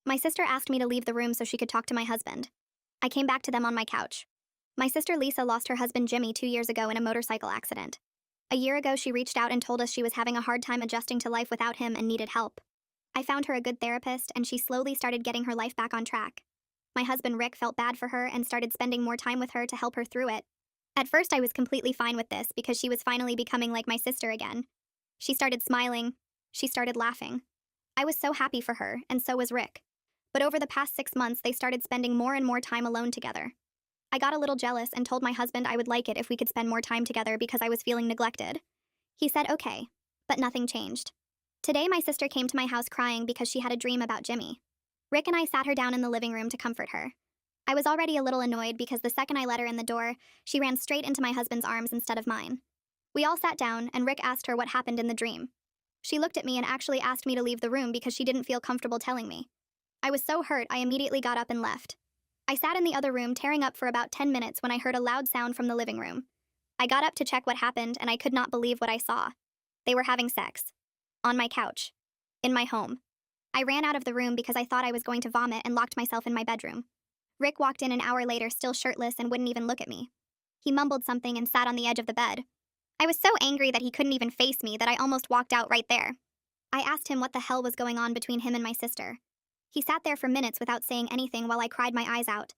My sister asked me to leave the room so she could talk to my husband. I came back to them on my couch. My sister Lisa lost her husband Jimmy 2 years ago in a motorcycle accident. A year ago, she reached out and told us she was having a hard time adjusting to life without him and needed help. I found her a good therapist, and she slowly started getting her life back on track. My husband Rick felt bad for her and started spending more time with her to help her through it. At first, I was completely fine with this because she was finally becoming like my sister again. She started smiling. She started laughing. I was so happy for her, and so was Rick. But over the past 6 months, they started spending more and more time alone together. I got a little jealous and told my husband I would like it if we could spend more time together because I was feeling neglected. He said okay, but nothing changed. Today, my sister came to my house crying because she had a dream about Jimmy. Rick and I sat her down in the living room to comfort her. I was already a little annoyed because the second I let her in the door, she ran straight into my husband's arms instead of mine. We all sat down, and Rick asked her what happened in the dream. She looked at me and actually asked me to leave the room because she didn't feel comfortable telling me. I was so hurt, I immediately got up and left. I sat in the other room tearing up for about 10 minutes when I heard a loud sound from the living room. I got up to check what happened, and I could not believe what I saw. They were having sex. On my couch. In my home. I ran out of the room because I thought I was going to vomit and locked myself in my bedroom. Rick walked in an hour later still shirtless and wouldn't even look at me. He mumbled something and sat on the edge of the bed. I was so angry that he couldn't even face me that I almost walked out right there. I asked him what the hell was going on between him and my sister. He sat there for minutes without saying anything while I cried my eyes out.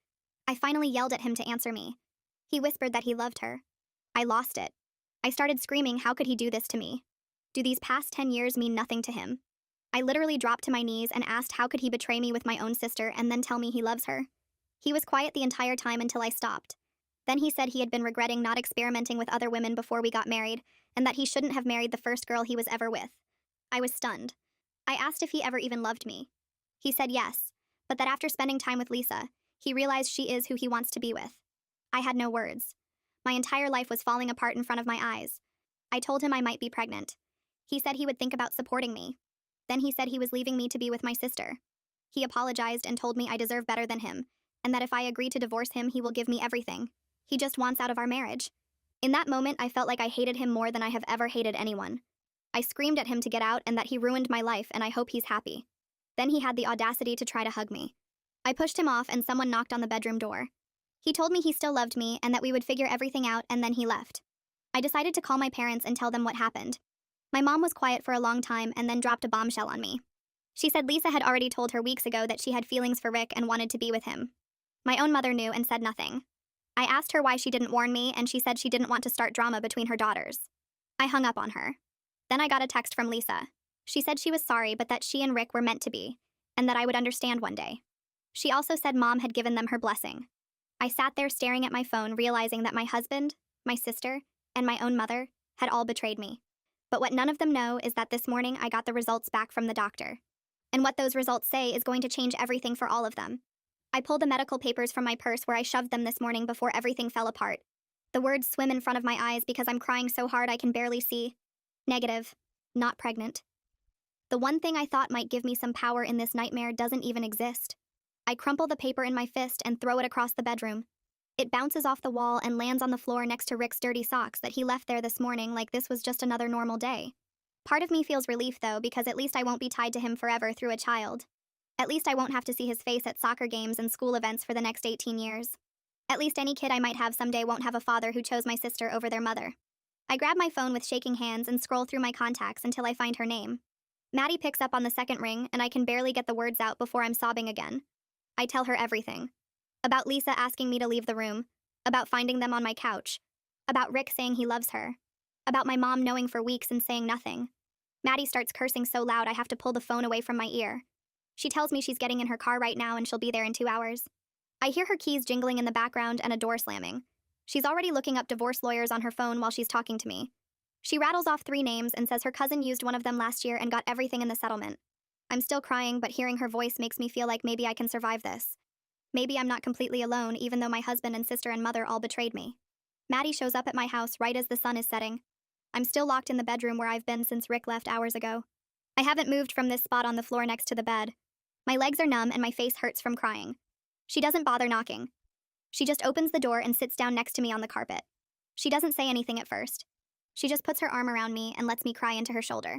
I finally yelled at him to answer me. He whispered that he loved her. I lost it. I started screaming, how could he do this to me? Do these past 10 years mean nothing to him? I literally dropped to my knees and asked how could he betray me with my own sister and then tell me he loves her. He was quiet the entire time until I stopped. Then he said he had been regretting not experimenting with other women before we got married, and that he shouldn't have married the first girl he was ever with. I was stunned. I asked if he ever even loved me. He said yes, but that after spending time with Lisa, he realized she is who he wants to be with. I had no words. My entire life was falling apart in front of my eyes. I told him I might be pregnant. He said he would think about supporting me. Then he said he was leaving me to be with my sister. He apologized and told me I deserve better than him, and that if I agree to divorce him, he will give me everything. He just wants out of our marriage. In that moment, I felt like I hated him more than I have ever hated anyone. I screamed at him to get out and that he ruined my life, and I hope he's happy. Then he had the audacity to try to hug me. I pushed him off and someone knocked on the bedroom door. He told me he still loved me and that we would figure everything out, and then he left. I decided to call my parents and tell them what happened. My mom was quiet for a long time and then dropped a bombshell on me. She said Lisa had already told her weeks ago that she had feelings for Rick and wanted to be with him. My own mother knew and said nothing. I asked her why she didn't warn me, and she said she didn't want to start drama between her daughters. I hung up on her. Then I got a text from Lisa. She said she was sorry, but that she and Rick were meant to be, and that I would understand one day. She also said Mom had given them her blessing. I sat there staring at my phone, realizing that my husband, my sister, and my own mother had all betrayed me. But what none of them know is that this morning I got the results back from the doctor. And what those results say is going to change everything for all of them. I pulled the medical papers from my purse where I shoved them this morning before everything fell apart. The words swim in front of my eyes because I'm crying so hard I can barely see. Negative. Not pregnant. The one thing I thought might give me some power in this nightmare doesn't even exist. I crumple the paper in my fist and throw it across the bedroom. It bounces off the wall and lands on the floor next to Rick's dirty socks that he left there this morning like this was just another normal day. Part of me feels relief though, because at least I won't be tied to him forever through a child. At least I won't have to see his face at soccer games and school events for the next 18 years. At least any kid I might have someday won't have a father who chose my sister over their mother. I grab my phone with shaking hands and scroll through my contacts until I find her name. Maddie picks up on the second ring, and I can barely get the words out before I'm sobbing again. I tell her everything. About Lisa asking me to leave the room. About finding them on my couch. About Rick saying he loves her. About my mom knowing for weeks and saying nothing. Maddie starts cursing so loud I have to pull the phone away from my ear. She tells me she's getting in her car right now and she'll be there in 2 hours. I hear her keys jingling in the background and a door slamming. She's already looking up divorce lawyers on her phone while she's talking to me. She rattles off 3 names and says her cousin used one of them last year and got everything in the settlement. I'm still crying, but hearing her voice makes me feel like maybe I can survive this. Maybe I'm not completely alone, even though my husband and sister and mother all betrayed me. Maddie shows up at my house right as the sun is setting. I'm still locked in the bedroom where I've been since Rick left hours ago. I haven't moved from this spot on the floor next to the bed. My legs are numb and my face hurts from crying. She doesn't bother knocking. She just opens the door and sits down next to me on the carpet. She doesn't say anything at first. She just puts her arm around me and lets me cry into her shoulder.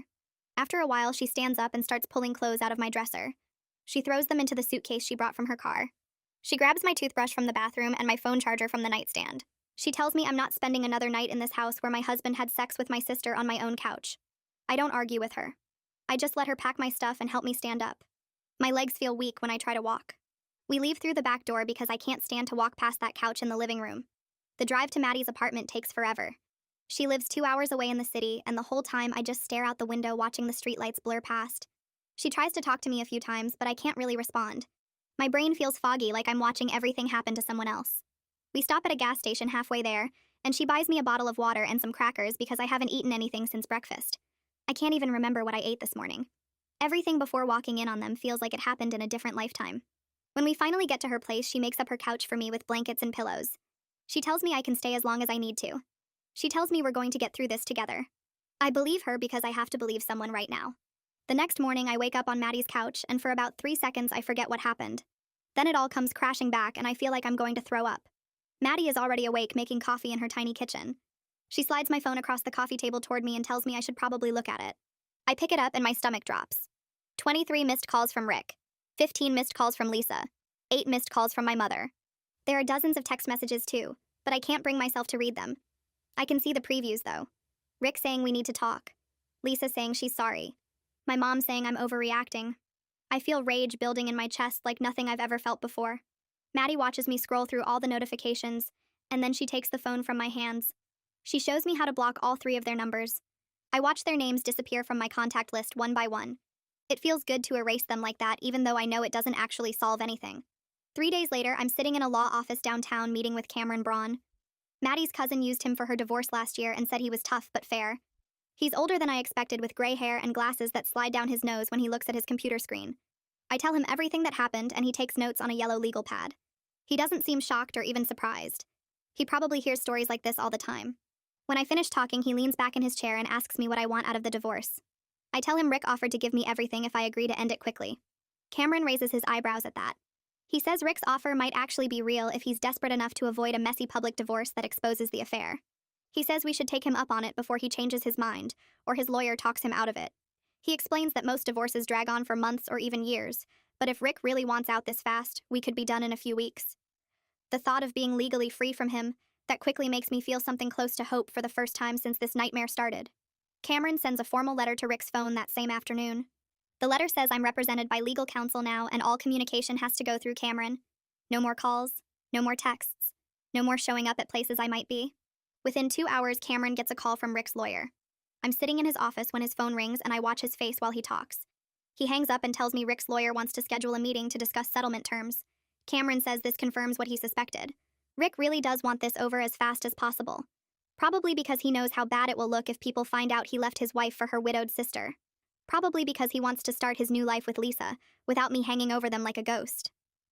After a while, she stands up and starts pulling clothes out of my dresser. She throws them into the suitcase she brought from her car. She grabs my toothbrush from the bathroom and my phone charger from the nightstand. She tells me I'm not spending another night in this house where my husband had sex with my sister on my own couch. I don't argue with her. I just let her pack my stuff and help me stand up. My legs feel weak when I try to walk. We leave through the back door because I can't stand to walk past that couch in the living room. The drive to Maddie's apartment takes forever. She lives 2 hours away in the city, and the whole time I just stare out the window watching the streetlights blur past. She tries to talk to me a few times, but I can't really respond. My brain feels foggy, like I'm watching everything happen to someone else. We stop at a gas station halfway there, and she buys me a bottle of water and some crackers because I haven't eaten anything since breakfast. I can't even remember what I ate this morning. Everything before walking in on them feels like it happened in a different lifetime. When we finally get to her place, she makes up her couch for me with blankets and pillows. She tells me I can stay as long as I need to. She tells me we're going to get through this together. I believe her because I have to believe someone right now. The next morning, I wake up on Maddie's couch, and for about 3 seconds, I forget what happened. Then it all comes crashing back, and I feel like I'm going to throw up. Maddie is already awake, making coffee in her tiny kitchen. She slides my phone across the coffee table toward me and tells me I should probably look at it. I pick it up, and my stomach drops. 23 missed calls from Rick. 15 missed calls from Lisa. 8 missed calls from my mother. There are dozens of text messages, too, but I can't bring myself to read them. I can see the previews, though. Rick saying we need to talk. Lisa saying she's sorry. My mom saying I'm overreacting. I feel rage building in my chest like nothing I've ever felt before. Maddie watches me scroll through all the notifications, and then she takes the phone from my hands. She shows me how to block all 3 of their numbers. I watch their names disappear from my contact list one by one. It feels good to erase them like that, even though I know it doesn't actually solve anything. 3 days later, I'm sitting in a law office downtown meeting with Cameron Braun. Maddie's cousin used him for her divorce last year and said he was tough but fair. He's older than I expected, with gray hair and glasses that slide down his nose when he looks at his computer screen. I tell him everything that happened, and he takes notes on a yellow legal pad. He doesn't seem shocked or even surprised. He probably hears stories like this all the time. When I finish talking, he leans back in his chair and asks me what I want out of the divorce. I tell him Rick offered to give me everything if I agree to end it quickly. Cameron raises his eyebrows at that. He says Rick's offer might actually be real if he's desperate enough to avoid a messy public divorce that exposes the affair. He says we should take him up on it before he changes his mind, or his lawyer talks him out of it. He explains that most divorces drag on for months or even years, but if Rick really wants out this fast, we could be done in a few weeks. The thought of being legally free from him, that quickly makes me feel something close to hope for the first time since this nightmare started. Cameron sends a formal letter to Rick's phone that same afternoon. The letter says I'm represented by legal counsel now and all communication has to go through Cameron. No more calls, no more texts, no more showing up at places I might be. Within 2 hours, Cameron gets a call from Rick's lawyer. I'm sitting in his office when his phone rings and I watch his face while he talks. He hangs up and tells me Rick's lawyer wants to schedule a meeting to discuss settlement terms. Cameron says this confirms what he suspected. Rick really does want this over as fast as possible. Probably because he knows how bad it will look if people find out he left his wife for her widowed sister. Probably because he wants to start his new life with Lisa, without me hanging over them like a ghost.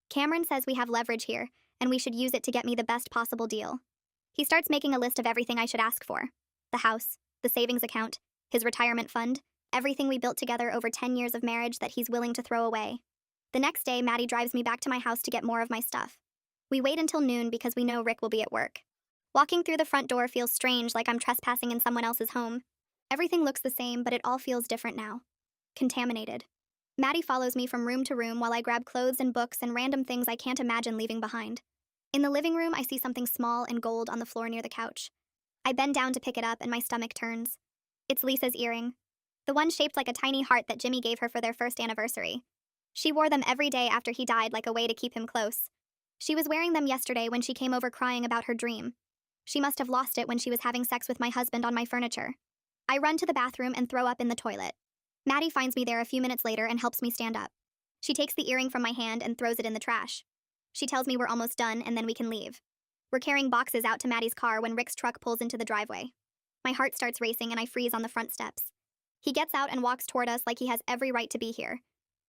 Cameron says we have leverage here, and we should use it to get me the best possible deal. He starts making a list of everything I should ask for. The house, the savings account, his retirement fund, everything we built together over 10 years of marriage that he's willing to throw away. The next day, Maddie drives me back to my house to get more of my stuff. We wait until noon because we know Rick will be at work. Walking through the front door feels strange, like I'm trespassing in someone else's home. Everything looks the same, but it all feels different now. Contaminated. Maddie follows me from room to room while I grab clothes and books and random things I can't imagine leaving behind. In the living room, I see something small and gold on the floor near the couch. I bend down to pick it up and my stomach turns. It's Lisa's earring. The one shaped like a tiny heart that Jimmy gave her for their first anniversary. She wore them every day after he died like a way to keep him close. She was wearing them yesterday when she came over crying about her dream. She must have lost it when she was having sex with my husband on my furniture. I run to the bathroom and throw up in the toilet. Maddie finds me there a few minutes later and helps me stand up. She takes the earring from my hand and throws it in the trash. She tells me we're almost done and then we can leave. We're carrying boxes out to Maddie's car when Rick's truck pulls into the driveway. My heart starts racing and I freeze on the front steps. He gets out and walks toward us like he has every right to be here.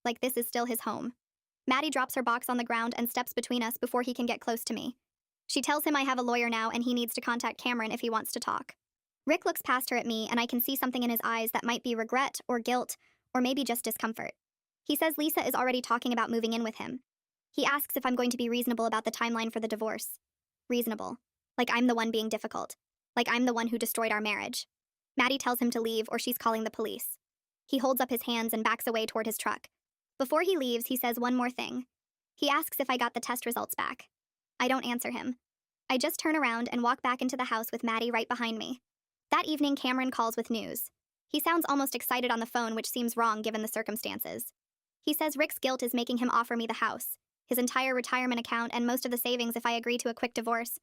Like this is still his home. Maddie drops her box on the ground and steps between us before he can get close to me. She tells him I have a lawyer now and he needs to contact Cameron if he wants to talk. Rick looks past her at me and I can see something in his eyes that might be regret or guilt or maybe just discomfort. He says Lisa is already talking about moving in with him. He asks if I'm going to be reasonable about the timeline for the divorce. Reasonable. Like I'm the one being difficult. Like I'm the one who destroyed our marriage. Maddie tells him to leave or she's calling the police. He holds up his hands and backs away toward his truck. Before he leaves, he says one more thing. He asks if I got the test results back. I don't answer him. I just turn around and walk back into the house with Maddie right behind me. That evening, Cameron calls with news. He sounds almost excited on the phone, which seems wrong given the circumstances. He says Rick's guilt is making him offer me the house, his entire retirement account, and most of the savings if I agree to a quick divorce.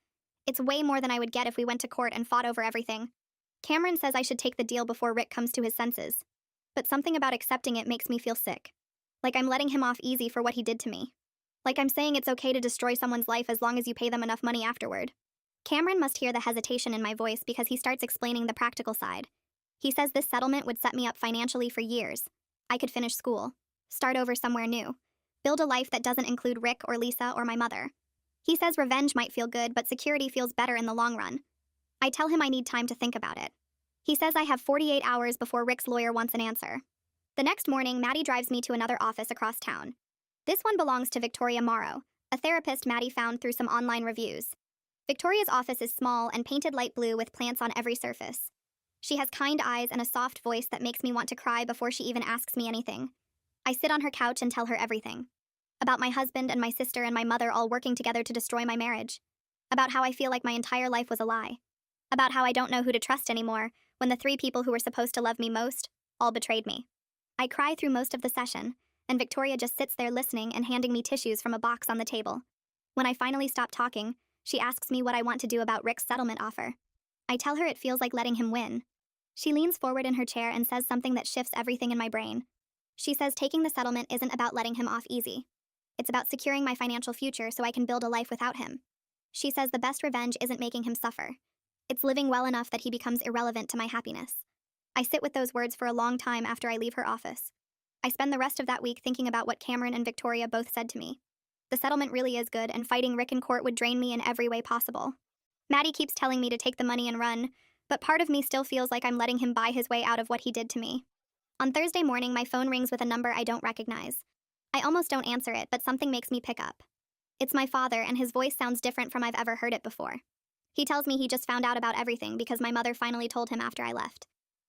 It's way more than I would get if we went to court and fought over everything. Cameron says I should take the deal before Rick comes to his senses. But something about accepting it makes me feel sick. Like I'm letting him off easy for what he did to me. Like I'm saying it's okay to destroy someone's life as long as you pay them enough money afterward. Cameron must hear the hesitation in my voice because he starts explaining the practical side. He says this settlement would set me up financially for years. I could finish school, start over somewhere new, build a life that doesn't include Rick or Lisa or my mother. He says revenge might feel good, but security feels better in the long run. I tell him I need time to think about it. He says I have 48 hours before Rick's lawyer wants an answer. The next morning, Maddie drives me to another office across town. This one belongs to Victoria Morrow, a therapist Maddie found through some online reviews. Victoria's office is small and painted light blue with plants on every surface. She has kind eyes and a soft voice that makes me want to cry before she even asks me anything. I sit on her couch and tell her everything. About my husband and my sister and my mother all working together to destroy my marriage. About how I feel like my entire life was a lie. About how I don't know who to trust anymore when the 3 people who were supposed to love me most all betrayed me. I cry through most of the session, and Victoria just sits there listening and handing me tissues from a box on the table. When I finally stop talking, she asks me what I want to do about Rick's settlement offer. I tell her it feels like letting him win. She leans forward in her chair and says something that shifts everything in my brain. She says taking the settlement isn't about letting him off easy. It's about securing my financial future so I can build a life without him. She says the best revenge isn't making him suffer. It's living well enough that he becomes irrelevant to my happiness. I sit with those words for a long time after I leave her office. I spend the rest of that week thinking about what Cameron and Victoria both said to me. The settlement really is good, and fighting Rick in court would drain me in every way possible. Maddie keeps telling me to take the money and run, but part of me still feels like I'm letting him buy his way out of what he did to me. On Thursday morning, my phone rings with a number I don't recognize. I almost don't answer it, but something makes me pick up. It's my father, and his voice sounds different from I've ever heard it before. He tells me he just found out about everything because my mother finally told him after I left.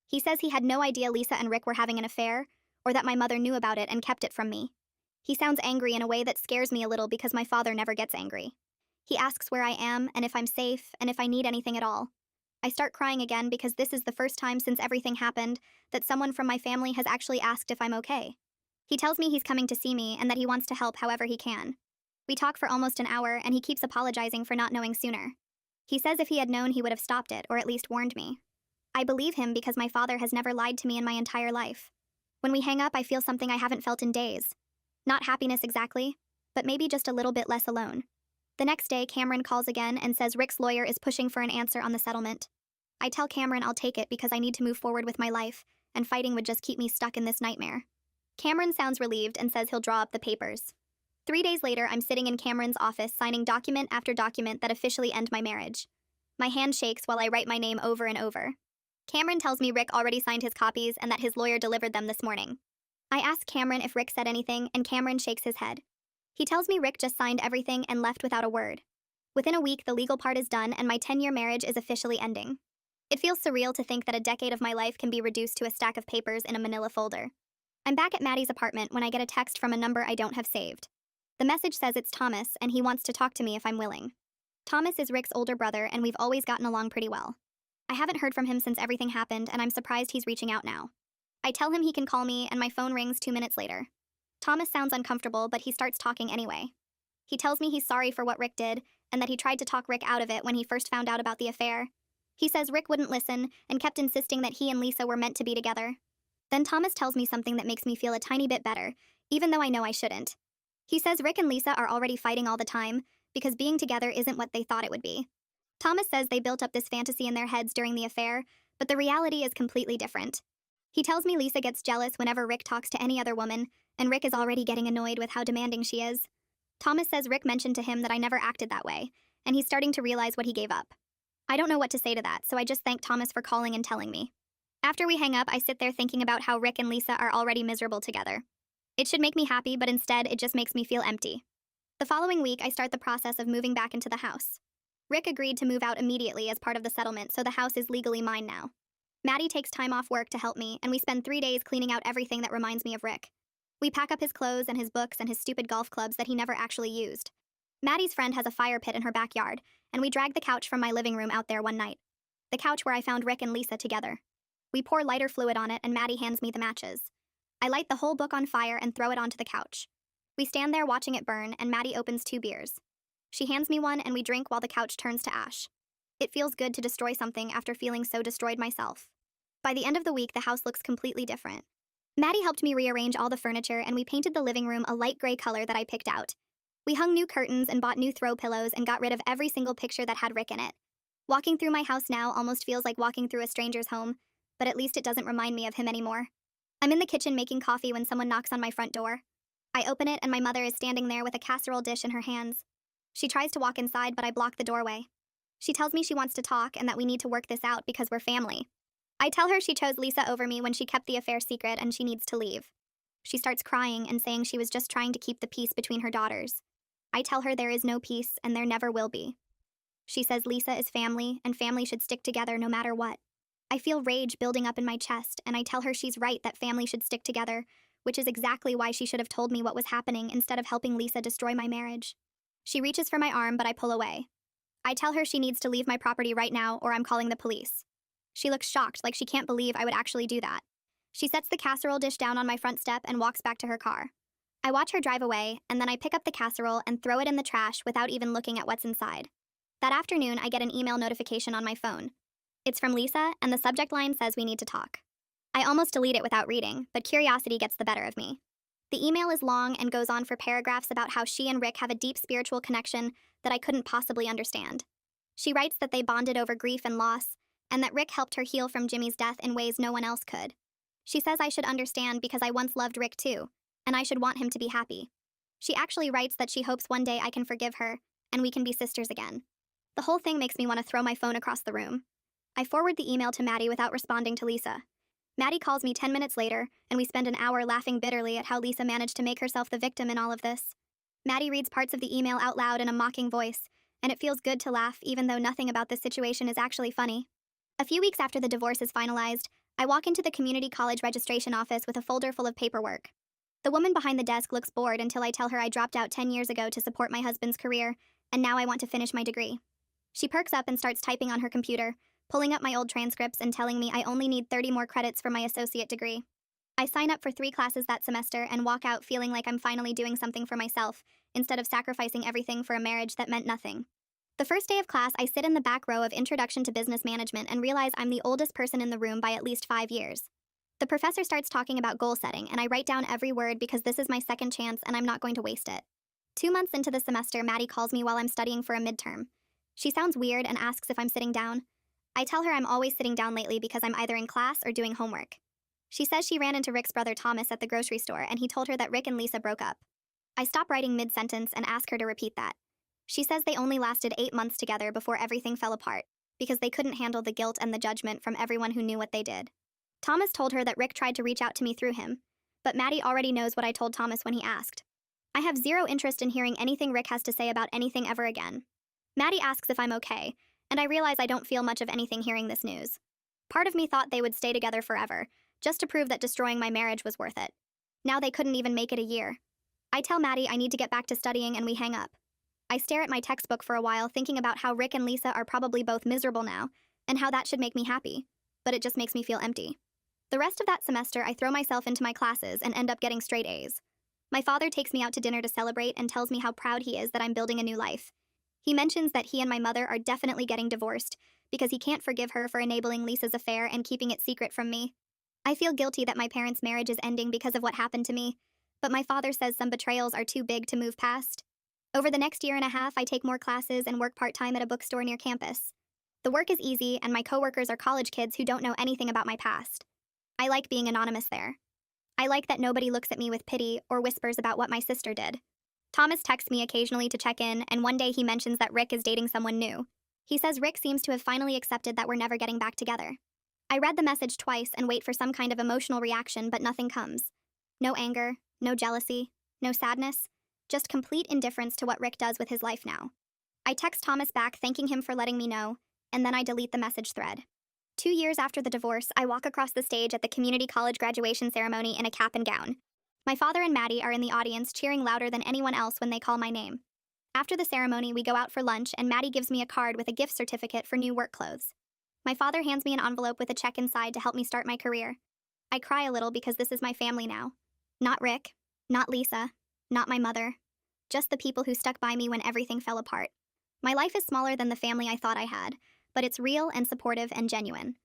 He says he had no idea Lisa and Rick were having an affair, or that my mother knew about it and kept it from me. He sounds angry in a way that scares me a little because my father never gets angry. He asks where I am, and if I'm safe, and if I need anything at all. I start crying again because this is the first time since everything happened that someone from my family has actually asked if I'm okay. He tells me he's coming to see me and that he wants to help however he can. We talk for almost an hour, and he keeps apologizing for not knowing sooner. He says if he had known, he would have stopped it, or at least warned me. I believe him because my father has never lied to me in my entire life. When we hang up, I feel something I haven't felt in days. Not happiness exactly, but maybe just a little bit less alone. The next day, Cameron calls again and says Rick's lawyer is pushing for an answer on the settlement. I tell Cameron I'll take it because I need to move forward with my life, and fighting would just keep me stuck in this nightmare. Cameron sounds relieved and says he'll draw up the papers. 3 days later, I'm sitting in Cameron's office signing document after document that officially end my marriage. My hand shakes while I write my name over and over. Cameron tells me Rick already signed his copies and that his lawyer delivered them this morning. I ask Cameron if Rick said anything, and Cameron shakes his head. He tells me Rick just signed everything and left without a word. Within a week, the legal part is done and my 10-year marriage is officially ending. It feels surreal to think that a decade of my life can be reduced to a stack of papers in a manila folder. I'm back at Maddie's apartment when I get a text from a number I don't have saved. The message says it's Thomas and he wants to talk to me if I'm willing. Thomas is Rick's older brother and we've always gotten along pretty well. I haven't heard from him since everything happened and I'm surprised he's reaching out now. I tell him he can call me and my phone rings 2 minutes later. Thomas sounds uncomfortable, but he starts talking anyway. He tells me he's sorry for what Rick did and that he tried to talk Rick out of it when he first found out about the affair. He says Rick wouldn't listen and kept insisting that he and Lisa were meant to be together. Then Thomas tells me something that makes me feel a tiny bit better, even though I know I shouldn't. He says Rick and Lisa are already fighting all the time because being together isn't what they thought it would be. Thomas says they built up this fantasy in their heads during the affair, but the reality is completely different. He tells me Lisa gets jealous whenever Rick talks to any other woman, and Rick is already getting annoyed with how demanding she is. Thomas says Rick mentioned to him that I never acted that way, and he's starting to realize what he gave up. I don't know what to say to that, so I just thank Thomas for calling and telling me. After we hang up, I sit there thinking about how Rick and Lisa are already miserable together. It should make me happy, but instead, it just makes me feel empty. The following week, I start the process of moving back into the house. Rick agreed to move out immediately as part of the settlement, so the house is legally mine now. Maddie takes time off work to help me, and we spend 3 days cleaning out everything that reminds me of Rick. We pack up his clothes and his books and his stupid golf clubs that he never actually used. Maddie's friend has a fire pit in her backyard, and we drag the couch from my living room out there one night. The couch where I found Rick and Lisa together. We pour lighter fluid on it, and Maddie hands me the matches. I light the whole book on fire and throw it onto the couch. We stand there watching it burn, and Maddie opens 2 beers. She hands me one, and we drink while the couch turns to ash. It feels good to destroy something after feeling so destroyed myself. By the end of the week, the house looks completely different. Maddie helped me rearrange all the furniture, and we painted the living room a light gray color that I picked out. We hung new curtains and bought new throw pillows and got rid of every single picture that had Rick in it. Walking through my house now almost feels like walking through a stranger's home, but at least it doesn't remind me of him anymore. I'm in the kitchen making coffee when someone knocks on my front door. I open it, and my mother is standing there with a casserole dish in her hands. She tries to walk inside, but I block the doorway. She tells me she wants to talk and that we need to work this out because we're family. I tell her she chose Lisa over me when she kept the affair secret and she needs to leave. She starts crying and saying she was just trying to keep the peace between her daughters. I tell her there is no peace and there never will be. She says Lisa is family and family should stick together no matter what. I feel rage building up in my chest, and I tell her she's right that family should stick together, which is exactly why she should have told me what was happening instead of helping Lisa destroy my marriage. She reaches for my arm, but I pull away. I tell her she needs to leave my property right now or I'm calling the police. She looks shocked, like she can't believe I would actually do that. She sets the casserole dish down on my front step and walks back to her car. I watch her drive away, and then I pick up the casserole and throw it in the trash without even looking at what's inside. That afternoon, I get an email notification on my phone. It's from Lisa, and the subject line says we need to talk. I almost delete it without reading, but curiosity gets the better of me. The email is long and goes on for paragraphs about how she and Rick have a deep spiritual connection that I couldn't possibly understand. She writes that they bonded over grief and loss, and that Rick helped her heal from Jimmy's death in ways no one else could. She says I should understand because I once loved Rick too, and I should want him to be happy. She actually writes that she hopes one day I can forgive her, and we can be sisters again. The whole thing makes me want to throw my phone across the room. I forward the email to Maddie without responding to Lisa. Maddie calls me 10 minutes later, and we spend an hour laughing bitterly at how Lisa managed to make herself the victim in all of this. Maddie reads parts of the email out loud in a mocking voice, and it feels good to laugh even though nothing about this situation is actually funny. A few weeks after the divorce is finalized, I walk into the community college registration office with a folder full of paperwork. The woman behind the desk looks bored until I tell her I dropped out 10 years ago to support my husband's career, and now I want to finish my degree. She perks up and starts typing on her computer, pulling up my old transcripts and telling me I only need 30 more credits for my associate degree. I sign up for 3 classes that semester and walk out feeling like I'm finally doing something for myself, instead of sacrificing everything for a marriage that meant nothing. The first day of class, I sit in the back row of Introduction to Business Management and realize I'm the oldest person in the room by at least 5 years. The professor starts talking about goal setting, and I write down every word because this is my second chance and I'm not going to waste it. 2 months into the semester, Maddie calls me while I'm studying for a midterm. She sounds weird and asks if I'm sitting down. I tell her I'm always sitting down lately because I'm either in class or doing homework. She says she ran into Rick's brother Thomas at the grocery store and he told her that Rick and Lisa broke up. I stop writing mid-sentence and ask her to repeat that. She says they only lasted 8 months together before everything fell apart, because they couldn't handle the guilt and the judgment from everyone who knew what they did. Thomas told her that Rick tried to reach out to me through him, but Maddie already knows what I told Thomas when he asked. I have zero interest in hearing anything Rick has to say about anything ever again. Maddie asks if I'm okay, and I realize I don't feel much of anything hearing this news. Part of me thought they would stay together forever, just to prove that destroying my marriage was worth it. Now they couldn't even make it a year. I tell Maddie I need to get back to studying and we hang up. I stare at my textbook for a while thinking about how Rick and Lisa are probably both miserable now, and how that should make me happy, but it just makes me feel empty. The rest of that semester, I throw myself into my classes and end up getting straight A's. My father takes me out to dinner to celebrate and tells me how proud he is that I'm building a new life. He mentions that he and my mother are definitely getting divorced because he can't forgive her for enabling Lisa's affair and keeping it secret from me. I feel guilty that my parents' marriage is ending because of what happened to me, but my father says some betrayals are too big to move past. Over the next year and a half, I take more classes and work part-time at a bookstore near campus. The work is easy, and my coworkers are college kids who don't know anything about my past. I like being anonymous there. I like that nobody looks at me with pity or whispers about what my sister did. Thomas texts me occasionally to check in, and one day he mentions that Rick is dating someone new. He says Rick seems to have finally accepted that we're never getting back together. I read the message twice and wait for some kind of emotional reaction, but nothing comes. No anger, no jealousy, no sadness. Just complete indifference to what Rick does with his life now. I text Thomas back thanking him for letting me know, and then I delete the message thread. 2 years after the divorce, I walk across the stage at the community college graduation ceremony in a cap and gown. My father and Maddie are in the audience cheering louder than anyone else when they call my name. After the ceremony, we go out for lunch and Maddie gives me a card with a gift certificate for new work clothes. My father hands me an envelope with a check inside to help me start my career. I cry a little because this is my family now. Not Rick, not Lisa, not my mother. Just the people who stuck by me when everything fell apart. My life is smaller than the family I thought I had, but it's real and supportive and genuine.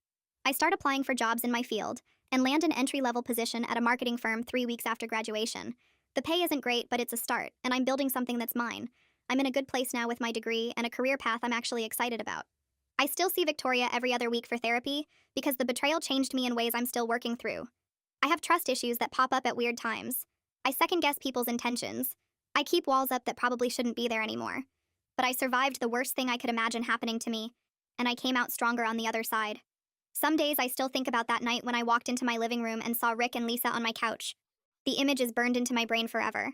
I start applying for jobs in my field and land an entry-level position at a marketing firm 3 weeks after graduation. The pay isn't great, but it's a start, and I'm building something that's mine. I'm in a good place now with my degree and a career path I'm actually excited about. I still see Victoria every other week for therapy because the betrayal changed me in ways I'm still working through. I have trust issues that pop up at weird times. I second-guess people's intentions. I keep walls up that probably shouldn't be there anymore. But I survived the worst thing I could imagine happening to me, and I came out stronger on the other side. Some days I still think about that night when I walked into my living room and saw Rick and Lisa on my couch. The image is burned into my brain forever.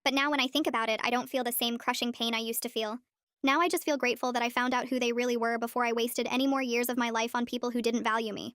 But now when I think about it, I don't feel the same crushing pain I used to feel. Now I just feel grateful that I found out who they really were before I wasted any more years of my life on people who didn't value me.